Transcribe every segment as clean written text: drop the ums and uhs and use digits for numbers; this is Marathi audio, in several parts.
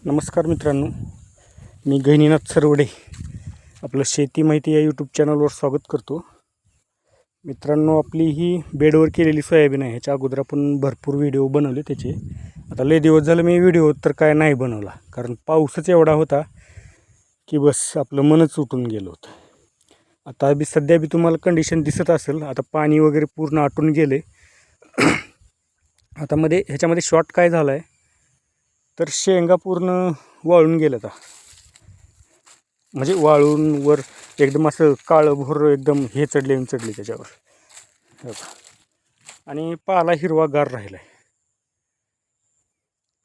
नमस्कार मित्रांनो, मी गहिनीनाथ सरवडे आपलं शेती माहिती या यूट्यूब चॅनलवर स्वागत करतो. मित्रांनो, आपली ही बेडवर केलेली सोयाबीन आहे. ह्याच्या अगोदर आपण भरपूर व्हिडिओ बनवले त्याचे. आता लय दिवस झालं मी व्हिडिओ तर काय नाही बनवला, कारण पाऊसच एवढा होता की बस आपलं मनच उठून गेलं होतं. आता सध्या तुम्हाला कंडिशन दिसत असेल. आता पाणी वगैरे पूर्ण आटून गेले. आता ह्याच्यामध्ये शॉर्ट काय झाला आहे तर शेंगा पूर्ण वाळून गेल्या. आता म्हणजे वाळून वर एकदम असं काळं भोर एकदम हे चढले त्याच्यावर. आणि पाला हिरवागार राहिला आहे.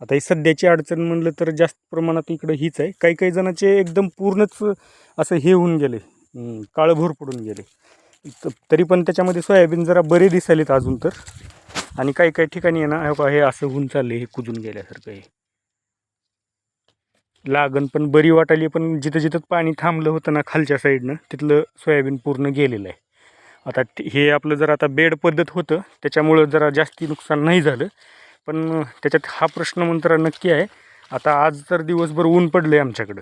आता ही सध्याची अडचण म्हणलं तर जास्त प्रमाणात इकडं हीच आहे. काही जणांचे एकदम पूर्णच असं हे होऊन गेले, काळं भोर पडून गेले. तरी पण त्याच्यामध्ये सोयाबीन जरा बरे दिसायलेत अजून तर. आणि काही ठिकाणी आहे ना, हे असं होऊन चालले, हे कुजून गेल्यासारखं. हे लागण पण बरी वाटायली, पण जिथं पाणी थांबलं होतं ना खालच्या साईडनं, तिथलं सोयाबीन पूर्ण गेलेलं आहे. आता हे आपलं जर आता बेड पद्धत होतं त्याच्यामुळं जरा जास्ती नुकसान नाही झालं. पण त्याच्यात हा प्रश्न मंत्र नक्की आहे. आता आज तर दिवसभर ऊन पडलं आहे आमच्याकडं,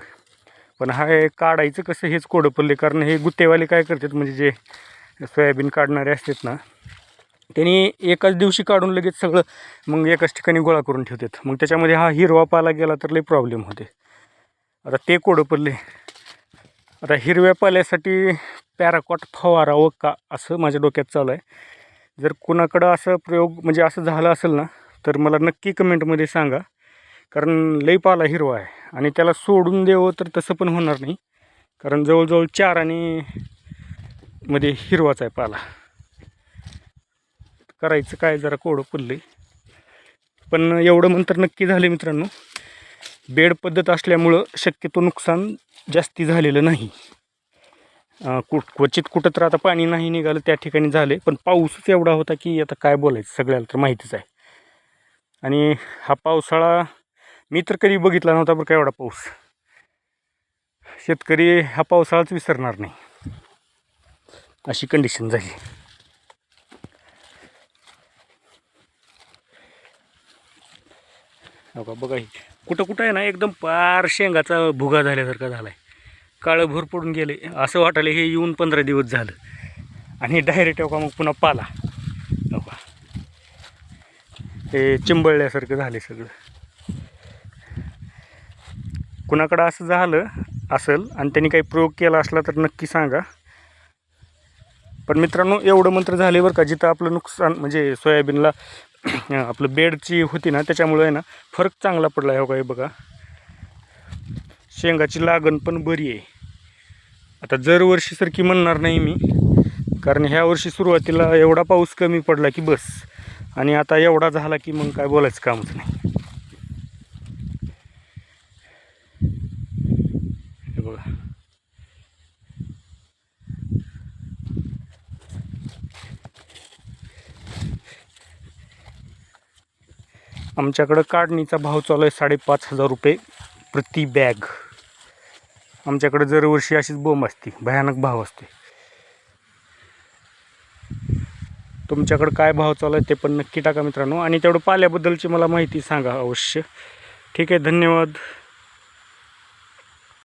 पण हे काढायचं कसं हेच कोडं पडले. कारण हे गुत्तेवाले काय करतात, म्हणजे जे सोयाबीन काढणारे असतात ना, त्यांनी एकाच दिवशी काढून लगेच सगळं मग एकाच ठिकाणी गोळा करून ठेवतात. मग त्याच्यामध्ये हा हिरवा पाला गेला तर लई प्रॉब्लेम होते. आता ते कोडं पडले. आता हिरव्या पाल्यासाठी पॅराकॉट फवारावं का असं माझ्या डोक्यात चालू आहे. जर कुणाकडं असं प्रयोग म्हणजे असं झालं असेल ना तर मला नक्की कमेंटमध्ये सांगा. कारण लई पाला हिरवा आहे आणि त्याला सोडून द्यावं तर तसं पण होणार नाही, कारण जवळजवळ 4 आणि मध्ये हिरवाच आहे पाला. करायचं काय, जरा कोडं पडले. पण एवढं मंतर नक्की झाले मित्रांनो, बेड पद्धत असल्यामुळं शक्यतो नुकसान जास्ती झालेलं नाही. क्वचित कुठं तर आता पाणी नाही निघालं त्या ठिकाणी झाले, पण पाऊसच एवढा होता की आता काय बोलायचं, सगळ्याला तर माहितीच आहे. आणि हा पावसाळा मी तर कधी बघितला नव्हता बरं का एवढा पाऊस. शेतकरी हा पावसाळाच विसरणार नाही, अशी कंडिशन झाली. हो बघा, ही कुठं आहे ना एकदम पार शेंगाचा भुगा झाल्यासारखा झाला आहे. काळं भोर पडून गेले, असं वाटायला हे येऊन 15 दिवस झालं. आणि डायरेक्ट मग पुन्हा पाला हे चिंबळल्यासारखं झाले सगळं. कुणाकडं असं झालं असेल आणि त्यांनी काही प्रयोग केला असला तर नक्की सांगा. पण मित्रांनो, एवढं मंत्र झाले बरं का, जिथं आपलं नुकसान म्हणजे सोयाबीनला आपलं बेडची होती ना त्याच्यामुळे आहे ना फरक चांगला पडला आहे. काही बघा, शेंगाची लागण पण बरी आहे. आता दरवर्षीसारखी म्हणणार नाही मी, कारण ह्या वर्षी सुरुवातीला एवढा पाऊस कमी पडला की बस, आणि आता एवढा झाला की मग काय बोलायचं कामच नाही. हे बघा, आमच्याकडं काढणीचा भाव चालू आहे 5,500 रुपये प्रति बॅग. आमच्याकडे दरवर्षी अशीच बोंब असते, भयानक भाव असते. तुमच्याकडं काय भाव चालू आहे ते पण नक्की टाका मित्रांनो. आणि तेवढं पाल्याबद्दलची मला माहिती सांगा अवश्य. ठीक आहे, धन्यवाद.